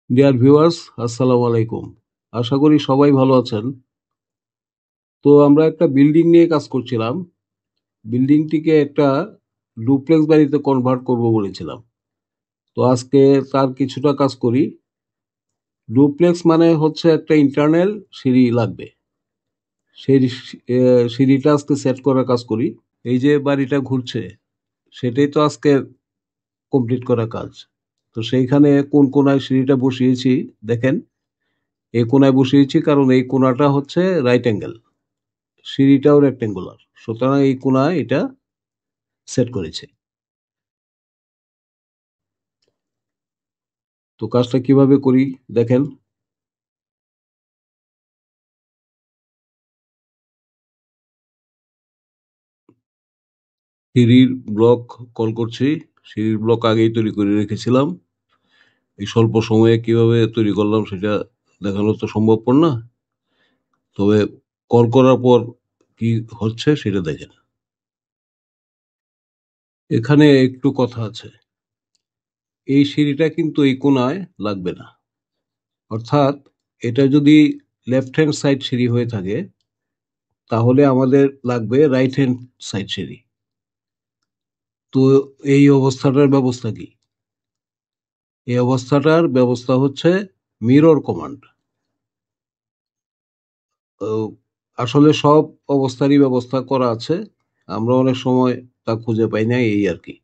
Dear viewers, আসসালামু আলাইকুম। আশা করি সবাই ভালো আছেন। তো আমরা একটা বিল্ডিং নিয়ে কাজ করছিলাম। বিল্ডিংটিকে একটা ডুপ্লেক্স বাড়িতে কনভার্ট করব বলেছিলাম। তো আজকে তার কিছুটা কাজ করি। ডুপ্লেক্স মানে হচ্ছে একটা ইন্টারনাল সিঁড়ি লাগবে। সেই সিঁড়িটা আজকে সেট করার কাজ করি। এই যে বাড়িটা ঘুরছে সেটাই তো আজকে কমপ্লিট করা কাজ। তো সেইখানে কোন কোনায় সিঁড়িটা বসিয়েছি দেখেন। এই কোনায় বসিয়েছি কারণ এই কোনাটা হচ্ছে রাইট অ্যাঙ্গেল, সিঁড়িটাও রেক্টেঙ্গুলার, সুতরাং এই কোণায় এটা সেট করেছে। তো কাজটা কিভাবে করি দেখেন। সিঁড়ির ব্লক কল করছি। সিঁড়ির ব্লক আগেই তৈরি করে রেখেছিলাম। এই স্বল্প সময়ে কিভাবে তৈরি করলাম সেটা দেখানো তো সম্ভবপর না। তবে কল করার পর কি হচ্ছে সেটা দেখেন। এখানে একটু কথা আছে। এই সিঁড়িটা কিন্তু এই কোণায় লাগবে না। অর্থাৎ এটা যদি লেফট হ্যান্ড সাইড সিঁড়ি হয়ে থাকে তাহলে আমাদের লাগবে রাইট হ্যান্ড সাইড সিঁড়ি। তো এই অবস্থাটার ব্যবস্থা কি? এই অবস্থাটার ব্যবস্থা হচ্ছে মিরর কমান্ড। আসলে সব অবস্থারই ব্যবস্থা করা আছে, আমরা অনেক সময় তা খুঁজে পাই না, এই আর কি।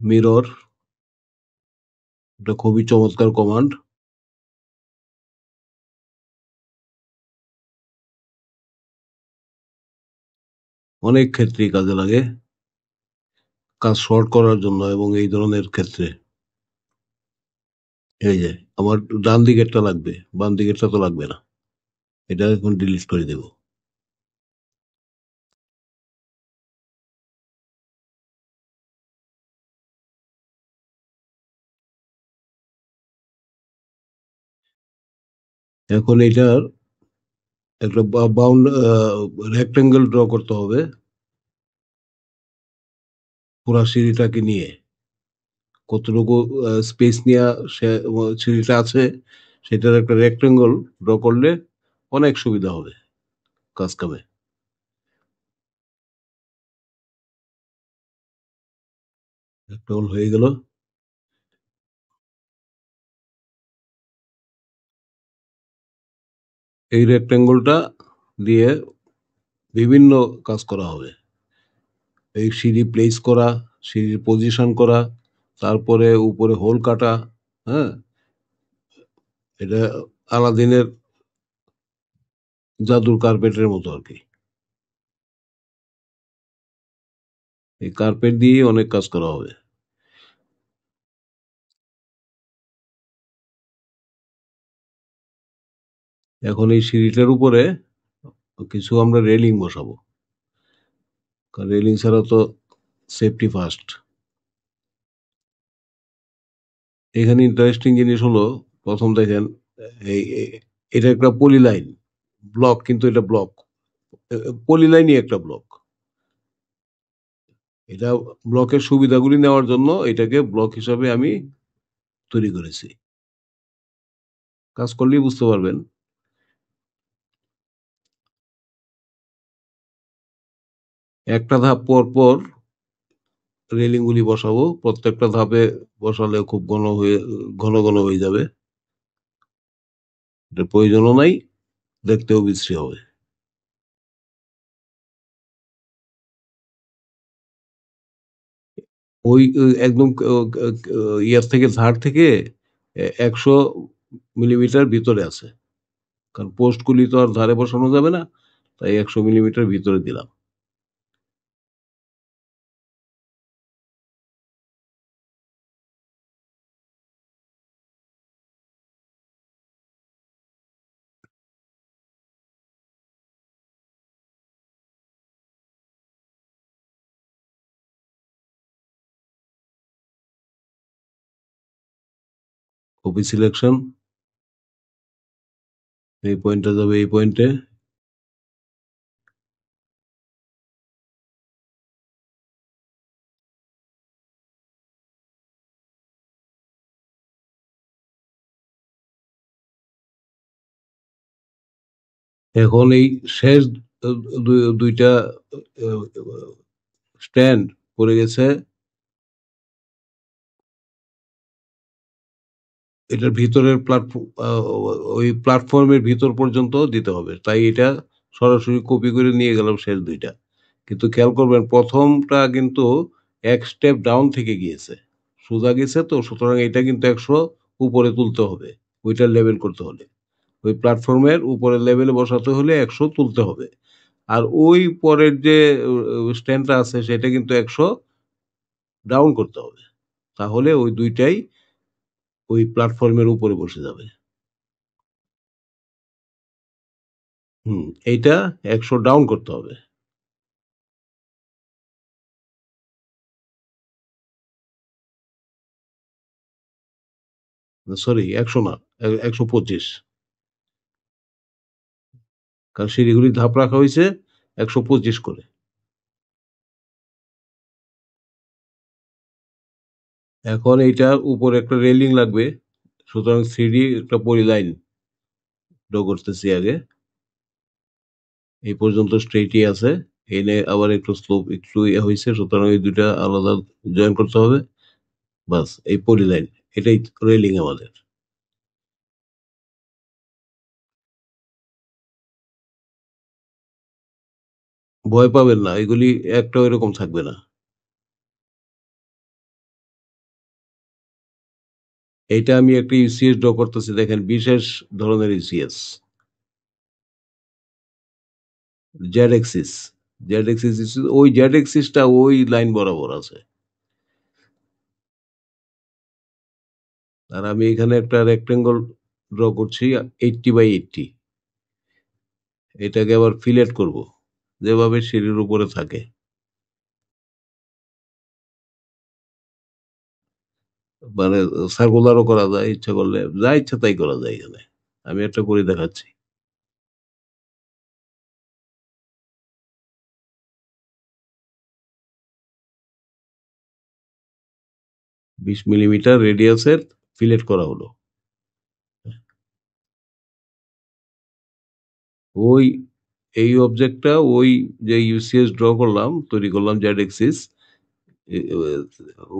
মিরর, এটা খুবই চমৎকার কমান্ড। অনেক ক্ষেত্রেই কাজে লাগে, কাজ শর্ট করার জন্য এবং এই ধরনের ক্ষেত্রে। এই যে আমার ডান দিকেরটা লাগবে, বাম দিকেরটা তো লাগবে না। এটা এখন ডিলিট করে দেব। এখন এটার একটা বাউন্ড রেক্টেঙ্গেল ড্র করতে হবে পুরা সিঁড়িটাকে নিয়ে। কতটুকু স্পেস নেওয়া সিঁড়িটা আছে সেটার একটা রেক্টেঙ্গল ড্র করলে অনেক সুবিধা হবে কাজ কামে। রেক্টেঙ্গল হয়ে গেল। এই রেক্টেঙ্গলটা দিয়ে বিভিন্ন কাজ করা হবে। এই সিঁড়ি প্লেস করা, সিঁড়ির পজিশন করা, তারপরে উপরে হোল কাটা। হ্যাঁ, এটা আলাদিনের জাদুর কার্পেটের মতো আর কি। এই কার্পেট দিয়েই অনেক কাজ করা হবে। এখন এই সিঁড়িটার উপরে কিছু আমরা রেলিং বসাবো, কারণ রেলিং ছাড়া তো সেফটি ফার্স্ট। এখানে ইন্টারেস্টিং জিনিস হলো, প্রথম দেখেন এটা একটা পলি লাইন ব্লক, কিন্তু এটা ব্লক, পলি লাইনই একটা ব্লক। এটা ব্লকের সুবিধাগুলি নেওয়ার জন্য এটাকে ব্লক হিসাবে আমি তৈরি করেছি। কাজ করলেই বুঝতে পারবেন। একটা ধাপ পর পর রেলিং গুলি বসাবো, প্রত্যেকটা ধাপে বসালে খুব ঘন ঘন হয়ে যাবে। এটা প্রয়োজনও নাই, দেখতেও বিশ্রী হবে। ওই একদম ইয়ার থেকে ধার থেকে 100 মিলিমিটার ভিতরে আছে, কারণ পোস্টগুলি তো আর ধারে বসানো যাবে না, তাই 100 মিলিমিটার ভিতরে দিলাম। কপি সিলেকশন, এই পয়েন্টটা যাবে এই পয়েন্টে। এখন এই শেষ দুইটা স্ট্যান্ড পড়ে গেছে, এটার ভিতরের প্ল্যাটফর্ম, ওই প্ল্যাটফর্মের ভিতর পর্যন্ত দিতে হবে, তাই এটা সরাসরি কপি করে নিয়ে গেলাম শেষ দুইটা। কিন্তু খেয়াল করবেন প্রথমটা কিন্তু এক স্টেপ ডাউন থেকে গিয়েছে, সোজা গেছে, তো সুতরাং এটা কিন্তু 100 উপরে তুলতে হবে, ওইটা লেভেল করতে হলে, ওই প্ল্যাটফর্মের উপরে লেভেলে বসাতে হলে 100 তুলতে হবে। আর ওই পরের যে স্ট্যান্ডটা আছে সেটা কিন্তু 100 ডাউন করতে হবে, তাহলে ওই দুইটাই ওই প্ল্যাটফর্মের উপরে বসে যাবে। হুম, এইটা 100 ডাউন করতে হবে। সরি, 100 না, 125, কারণ সিঁড়িগুলি ধাপ রাখা হয়েছে 125 করে। এখন এইটার উপরে একটা রেলিং লাগবে, সুতরাং সিঁড়ি একটা পলি লাইন ড্র করতেছি আগে। এই পর্যন্ত স্ট্রেটই আছে, এনে আবার একটু স্লোপ একটু ইয়ে হয়েছে, সুতরাং এই দুইটা আলাদা জয়েন করতে হবে। বাস, এই পলি লাইন, এটাই রেলিং আমাদের। ভয় পাবেন না, এগুলি একটা এরকম থাকবে না। এটা আমি একটা ইউসিএস ড্র করতেছি, দেখেন বিশেষ ধরনের UCS, Z axis. Z axis, ওই জেড এক্সিসটা ওই লাইন বরাবর আছে। আর আমি এখানে একটা রেক্টেঙ্গল ড্র করছি 80 বাই 80, এটাকে আবার ফিলেট করব যেভাবে সিঁড়ির উপরে থাকে। মানে সার্কুলারও করা যায়, ইচ্ছা করলে যা ইচ্ছা তাই করা যায় এখানে। আমি একটা করে দেখাচ্ছি। 20 মিলিমিটার রেডিয়াসের ফিলেট করা হলো। ওই এই অবজেক্টটা ওই যে ইউসিএস ড্র করলাম, তৈরি করলাম জেড এক্সিস,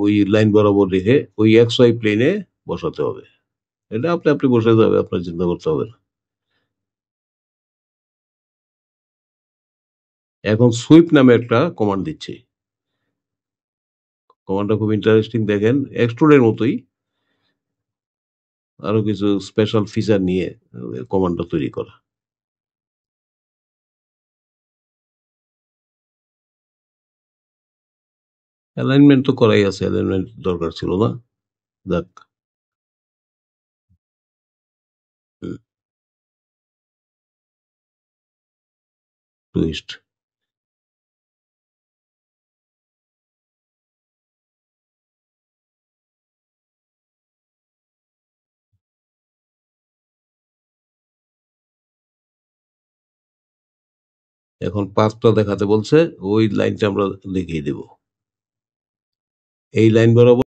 ওই লাইন বরাবর রেখে ওই এক্স ওয়াই প্লেনে বসাতে হবে। এটা আপনি আপনি বসে যাবে, আপনার চিন্তা করতে হবে না। এখন সুইপ নামে একটা কমান্ড দিচ্ছি। কমান্ডটা খুব ইন্টারেস্টিং, দেখেন এক্সট্রুডের মতোই, আরো কিছু স্পেশাল ফিচার নিয়ে কমান্ডটা তৈরি করা। অ্যালাইনমেন্ট তো করাই আছে, অ্যালাইনমেন্ট দরকার ছিল না। যাক। টুইস্ট। এখন পাঁচটা দেখাতে বলছে, ওই লাইনটা আমরা দেখিয়ে দেব, এই লাইন বরাবর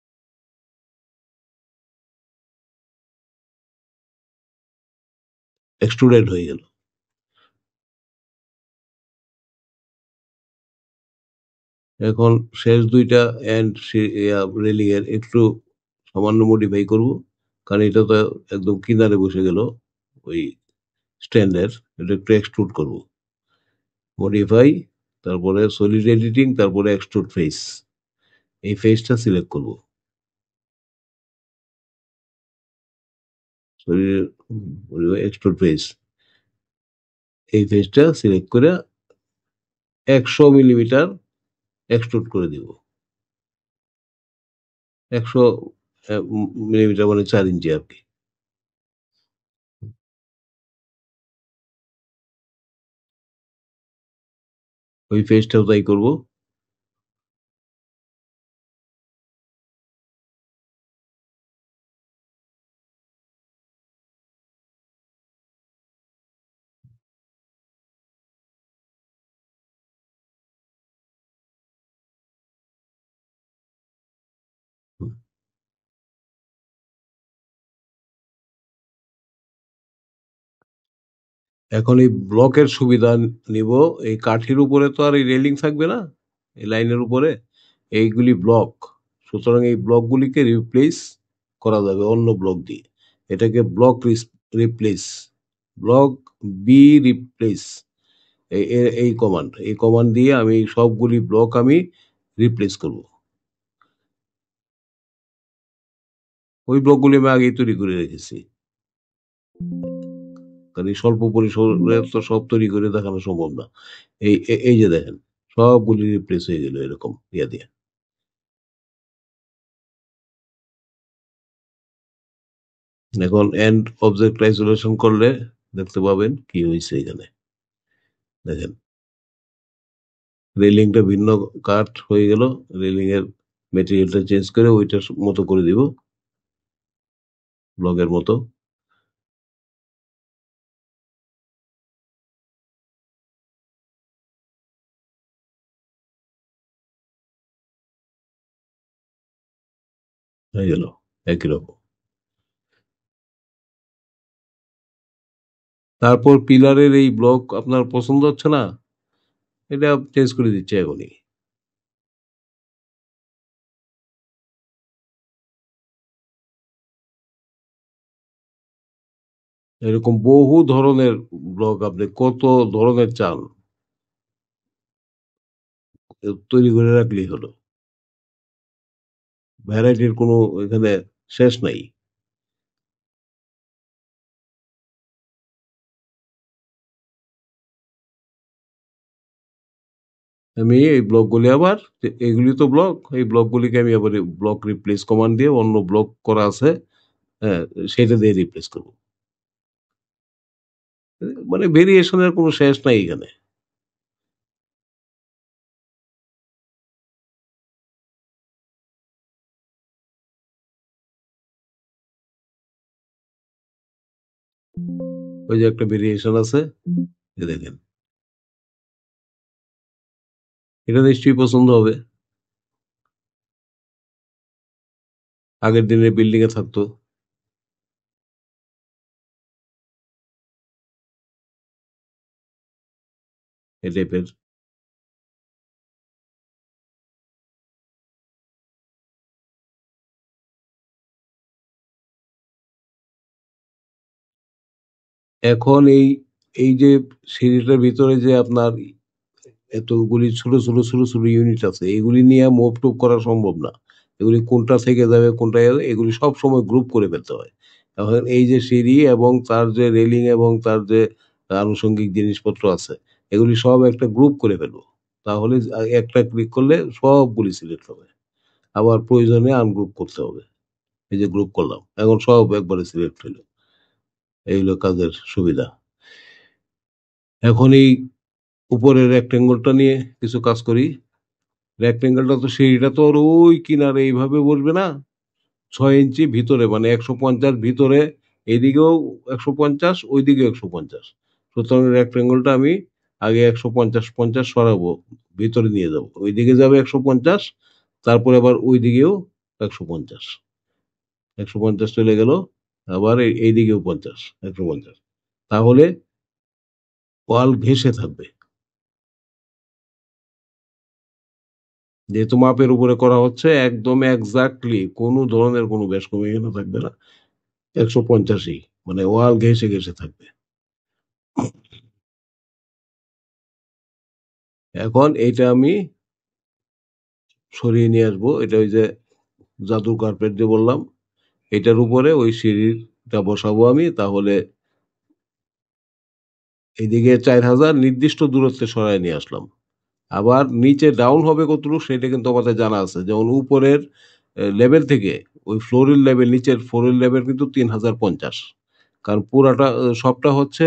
এক্সট্রুডেড হয়ে গেল। এখন শেষ দুইটা এন্ড রেলিং এর একটু সামান্য মডিফাই করব, কারণ এটা তো একদম কিনারে বসে গেল ওই স্ট্যান্ডের, এটা একটু এক্সট্রুড করব। মডিফাই, তারপরে সলিড এডিটিং, তারপরে এক্সট্রুড ফেস, এই ফেসটা সিলেক্ট করব। সলিড এক্সট্রুড ফেস, এই ফেসটা সিলেক্ট করে 100 মিলিমিটার এক্সট্রুড করে দিব। 100 মিলিমিটার মানে 4 ইঞ্চি আর কি। ওই ফেসটাও তাই করব। এখন এই ব্লকের সুবিধা নিব। এই কাঠির উপরে তো আর এই রেলিং থাকবে না, এই লাইনের উপরে এইগুলি ব্লক। সুতরাং এই ব্লকগুলিকে রিপ্লেস করা যাবে অন্য ব্লক দিয়ে। এটাকে block replace, block B replace, এই কমান্ড, এই কমান্ড দিয়ে আমি সবগুলি ব্লক আমি রিপ্লেস করব। ওই ব্লকগুলি আমি আগেই তৈরি করে রেখেছি, কারণ এই স্বল্প পরিসরে তো সব তৈরি করে দেখানো সম্ভব না। এই যে দেখেন, সবগুলি রিপ্লেস হয়ে গেল এরকম ইয়া দিয়ে। এখন এন্ড অবজেক্ট আইসোলেশন করলে দেখতে পাবেন কি হয়েছে এখানে। দেখেন, রেলিংটা ভিন্ন কাট হয়ে গেল। রেলিং এর মেটেরিয়ালটা চেঞ্জ করে ওইটার মতো করে দিব, ব্লগের মতো। হয়ে গেল একই রকম। তারপর পিলারের এই ব্লক আপনার পছন্দ হচ্ছে না, এটা চেঞ্জ করে দিচ্ছে এখনই। এরকম বহু ধরনের ব্লক আপনি কত ধরনের চান তৈরি করে রাখলেই হলো। ভ্যারাইটির কোনো এখানে শেষ নাই। আমি এই ব্লকগুলি আবার, এগুলি তো ব্লক, এই ব্লকগুলিকে আমি আবার ব্লক রিপ্লেস কমান্ড দিয়ে অন্য ব্লক করা আছে, হ্যাঁ, সেটা দিয়ে রিপ্লেস করবো। মানে ভেরিয়েশনের কোনো শেষ নাই এখানে। ওই যে একটা ভেরিয়েশন আছে, এই দেখেন, এটা নিশ্চয়ই পছন্দ হবে। আগের দিনের বিল্ডিং এ থাকতো এই টাইপের। এখন এই এই যে সিঁড়িটার ভিতরে যে আপনার এতগুলি ছোট ছোট ছোট ছোট ইউনিট আছে, এগুলি নিয়ে মুভ টুভ করা সম্ভব না। এগুলি কোনটা থেকে যাবে কোনটা যাবে, এগুলি সব সময় গ্রুপ করে ফেলতে হয়। এখন এই যে সিঁড়ি এবং তার যে রেলিং এবং তার যে আনুষঙ্গিক জিনিসপত্র আছে, এগুলি সব একটা গ্রুপ করে ফেলবো। তাহলে একটা ক্লিক করলে সবগুলি সিলেক্ট হবে। আবার প্রয়োজনে আনগ্রুপ করতে হবে। এই যে গ্রুপ করলাম, এখন সব একবারে সিলেক্ট হইলো। এই হলো কাজের সুবিধা। এখন এই উপরের রেক্টেঙ্গলটা নিয়ে কিছু কাজ করি। রেক্টেঙ্গলটা তো সিঁড়িটা তো আর ওই কিনারে এইভাবে বসবে না। 6 ইঞ্চি ভিতরে, মানে 150 ভিতরে, এইদিকেও 150, ওইদিকেও 150। সুতরাং রেক্টেঙ্গলটা আমি আগে 150 সরাবো, ভিতরে নিয়ে যাব, ওইদিকে যাবে 150, তারপরে আবার ওইদিকেও 150, 150 চলে গেল, আবার এইদিকেও 50, 150। তাহলে ওয়াল ঘেঁষে থাকবে। যেহেতু মাপের উপরে করা হচ্ছে, একদম এক্সাক্টলি কোনো ধরনের কোনো বেশ কমে এখানে থাকবে না, 150ই, মানে ওয়াল ঘেঁষে ঘেঁষে থাকবে। এখন এইটা আমি সরিয়ে নিয়ে আসবো। এটা ওই যে জাদুর কার্পেট যে বললাম, এটার উপরে ওই সিঁড়িটা বসাবো আমি। তাহলে এইদিকে 4000 নির্দিষ্ট দূরত্বে সরায় নিয়ে আসলাম। আবার নিচে ডাউন হবে কতটুকু সেটা কিন্তু আমাদের জানা আছে। যেমন উপরের লেভেল থেকে ওই ফ্লোরের লেভেল, নিচের ফ্লোরের লেভেল কিন্তু 3050, কারণ পুরাটা সবটা হচ্ছে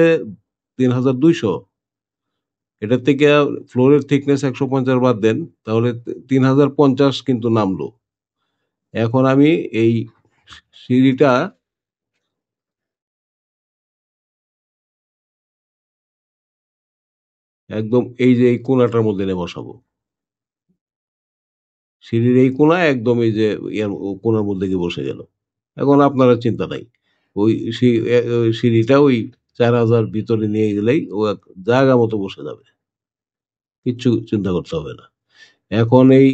3200। এটার থেকে ফ্লোরের থিকনেস 150 বাদ দেন, তাহলে 3050 কিন্তু নামলো। এখন আমি এই সিঁড়িটা একদম এই যে এই কোণাটার মধ্যে এনে বসাবো। সিঁড়ির এই কোণা একদম এই যে ইয়ার কোণার মধ্যে গিয়ে বসে গেল। এখন আপনারা চিন্তা নাই, ওই ওই সিঁড়িটা ওই 4,000 ভিতরে নিয়ে গেলেই ও জায়গা মতো বসে যাবে, কিচ্ছু চিন্তা করতে হবে না। এখন এই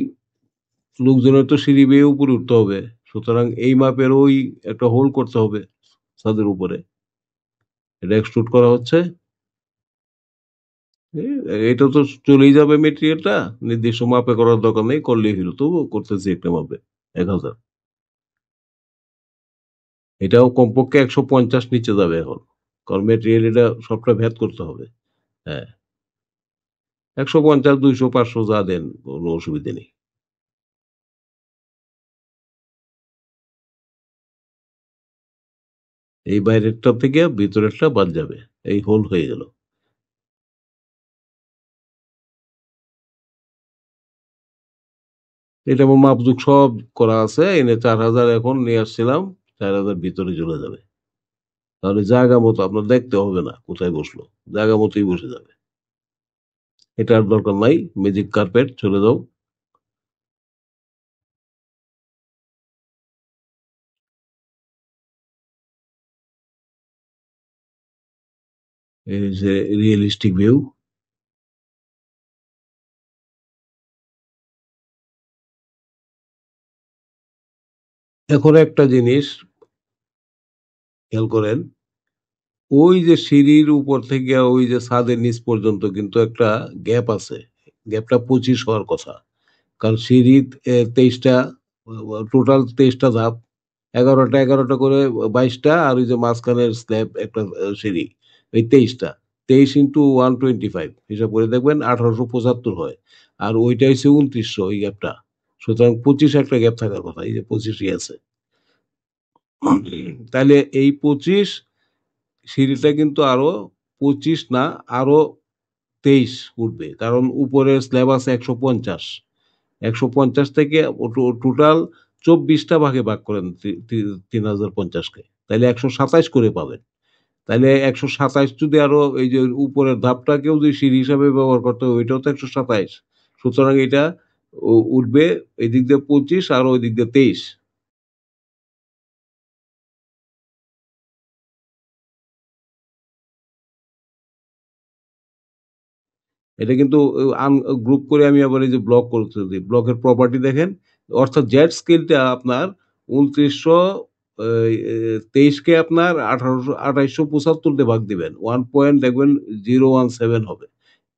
লোকজনের তো সিঁড়ি বেয়ে উপরে উঠতে হবে, সুতরাং এই মাপের ওই একটা হোল করতে হবে ছাদের উপরে, এটা এক্সট্রুড করা হচ্ছে। এটা তো চলেই যাবে মেটেরিয়ালটা, নির্দিষ্ট মাপে করার দরকার নেই, করলেই হলো, তবু করতেছি একটা মাপে 1,000। এটাও কমপক্ষে 150 নিচে যাবে এখন, কারণ মেটেরিয়াল এটা সবটা ভেদ করতে হবে। হ্যাঁ, 150, 200, 500 যা দেন, কোনো অসুবিধা নেই। এই বাইরেরটা থেকে ভিতরেরটা বাদ যাবে, এই হোল হয়ে গেল। এটা আমার মাপজুক সব করা আছে, এনে 4,000 এখন নিয়ে আসছিলাম, 4,000 ভিতরে চলে যাবে। তাহলে জায়গা মতো আপনার দেখতে হবে না কোথায় বসলো, জায়গা মতোই বসে যাবে। এটা আর দরকার নাই, ম্যাজিক কার্পেট চলে যাও। এই যে রিয়েলিস্টিক ভিউ। এখন একটা জিনিস খেয়াল করেন, ওই যে সিঁড়ির উপর থেকে ওই যে ছাদের নিচ পর্যন্ত কিন্তু একটা গ্যাপ আছে, গ্যাপটা 25 হওয়ার কথা। কারণ সিঁড়ির 23টা, টোটাল 23টা ধাপ, 11টা 11টা করে, 22টা, আর ওই যে মাঝখানের স্ল্যাব একটা সিঁড়ি, এই 23টা, 23 × 125 হিসাব করে দেখবেন 1875 হয়। আর ওইটা হচ্ছে 2900 ওই গ্যাপটা, সুতরাং 25 একটা গ্যাপ থাকার কথা, এই যে 25ই আছে। তাহলে এই 25, সিঁড়িটা কিন্তু আরো 25 না, আরো 23 উঠবে, কারণ উপরের স্ল্যাব আছে 150। 150 থেকে টোটাল 24টা ভাগে ভাগ করেন 3,050-কে, তাহলে 127 করে পাবেন। তাহলে 127 যদি আরো এই যে উপরের ধাপটাকেও যদি সিঁড়ি হিসাবে ব্যবহার করতে হয়, ওইটাও তো 127। সুতরাং এটা উঠবে এই দিক দিয়ে 25 আর ওই দিক দিয়ে 23। এটা কিন্তু গ্রুপ করে আমি আবার এই যে ব্লক করতে দিই, ব্লকের প্রপার্টি দেখেন, অর্থাৎ জেড স্কেলটা আপনার 2923কে আপনার 2875 দিয়ে ভাগ দিবেন, 1 পয়েন্ট দেখবেন 017 হবে।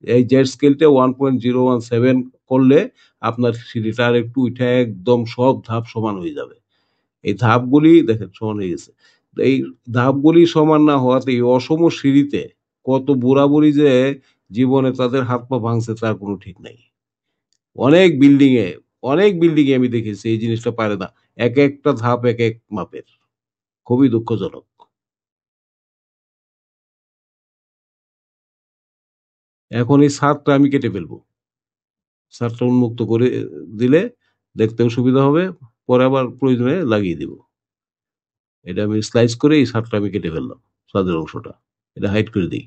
এই জেড স্কেলটা 1.017 করলে আপনার সিঁড়িটা আর একটু উঠে একদম সব ধাপ সমান হয়ে যাবে। এই ধাপগুলি দেখেন সমান হয়ে গেছে। তো এই ধাপগুলি সমান না হওয়াতে এই অসম সিঁড়িতে কত বুড়া বুড়ি যে জীবনে তাদের হাত পা ভাঙছে তার কোনো ঠিক নাই। অনেক বিল্ডিং এ, অনেক বিল্ডিং এ আমি দেখেছি এই জিনিসটা পারে না, এক একটা ধাপ এক এক মাপের, খুবই দুঃখজনক। এখন এই ছাদটা আমি কেটে ফেলবো, ছাদটা উন্মুক্ত করে দিলে দেখতেও সুবিধা হবে, পরে আবার প্রয়োজনে লাগিয়ে দিব। এটা আমি স্লাইস করে এই ছাদটা আমি কেটে ফেললাম, ছাদের অংশটা, এটা হাইড করে দিই।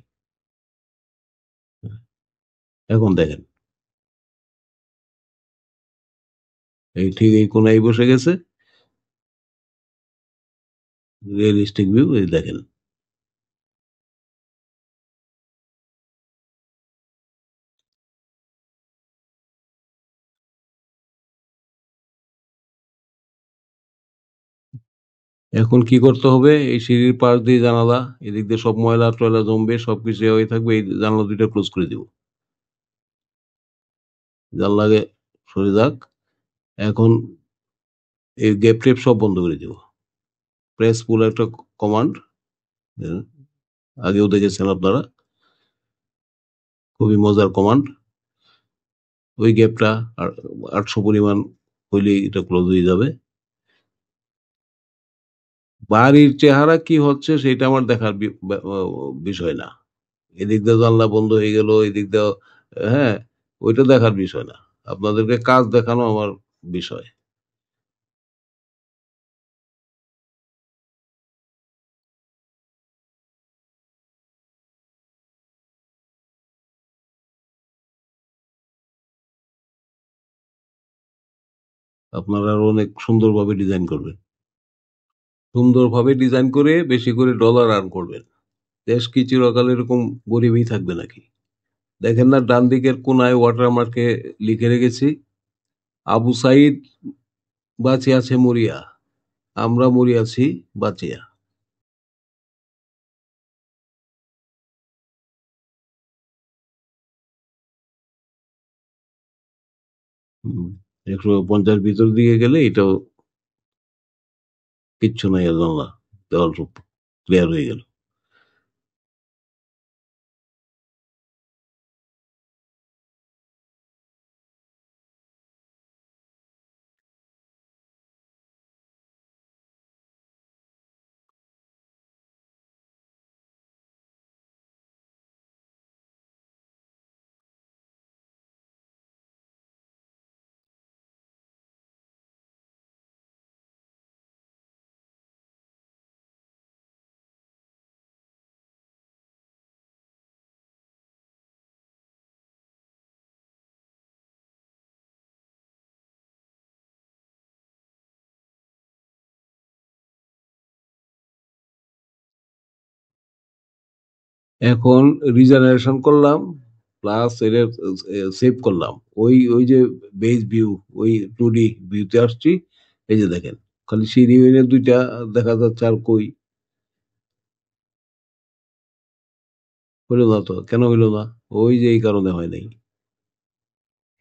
এখন দেখেন, এই ঠিক এই কোনায় বসে গেছে, রিয়েলিস্টিক ভিউ, এই দেখেন। এখন কি করতে হবে, এই সিঁড়ির পাশ দিয়ে জানালা, এদিক দিয়ে সব ময়লা টয়লা জমবে, সবকিছু হয়ে থাকবে, এই জানালা দুইটা ক্লোজ করে দিব, জানলাকে সরে যাক। এখন এই গ্যাপ টেপ সব বন্ধ করে দিব, প্রেস পুল একটা কমান্ড, আগেও দেখেছেন আপনারা, খুবই মজার কমান্ড। ওই গ্যাপটা 800 পরিমাণ হইলেই এটা ক্লোজ হয়ে যাবে। বাড়ির চেহারা কি হচ্ছে সেটা আমার দেখার বিষয় না, এদিক দিয়ে জানলা বন্ধ হয়ে গেল, এদিক দিয়ে, হ্যাঁ, ওইটা দেখার বিষয় না, আপনাদেরকে কাজ দেখানো আমার বিষয়। আপনারা আরো অনেক সুন্দরভাবে ডিজাইন করবেন, সুন্দরভাবে ডিজাইন করে বেশি করে ডলার আর্ন করবেন, দেশ কি চিরকাল এরকম গরিবই থাকবে নাকি? দেখেন না ডান দিকের কোনায় ওয়াটারমার্কে লিখে রেখেছি, আবু সাইদ বাঁচে আছে মরিয়া, আমরা মরিয়াছি বাঁচিয়া। হুম, 150 ভিতর দিকে গেলে এটাও কিচ্ছু নাই, আর জানলা দেওয়াল ক্লিয়ার হয়ে গেল। এখন রিজেনারেশন করলাম, প্লাস এটা সেভ করলাম। ওই ওই যে বেজ ভিউ, ওই 2D ভিউতে আসছি। এই যে দেখেন, খালি সিঁড়ি হইলে দুইটা দেখা যাচ্ছে, আর কই হইলো না তো। কেন হইলো না? ওই যে এই কারণে হয় নাই।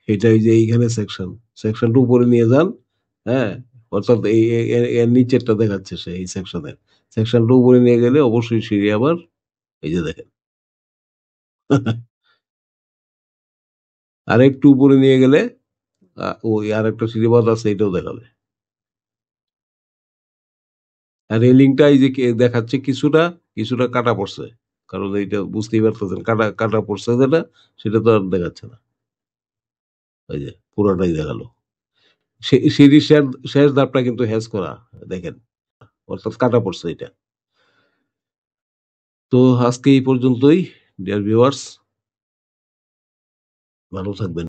এটা ওই যে এইখানে সেকশনটা উপরে নিয়ে যান। হ্যাঁ, অর্থাৎ এর নিচেরটা দেখাচ্ছে সে এই সেকশনের। সেকশনটা উপরে নিয়ে গেলে অবশ্যই সিঁড়ি আবার এই যে দেখেন। আর একটু উপরে নিয়ে গেলে ওই আর একটা সিঁড়ি বাঁধ আছে, এটাও দেখাবে। আর রেলিংটা এই যে দেখাচ্ছে কিছুটা কিছুটা কাটা পড়ছে, কারণ এইটা বুঝতেই পারতেছেন, কাটা কাটা পড়ছে যেটা, সেটা তো আর দেখাচ্ছে না। ওই যে পুরোটাই দেখালো। সিঁড়ির শেষ শেষ ধাপটা কিন্তু হ্যাজ করা, দেখেন, অর্থাৎ কাটা পড়ছে এটা। তো আজকে এই পর্যন্তই, ডিয়ার ভিউয়ার্স, ভালো থাকবেন।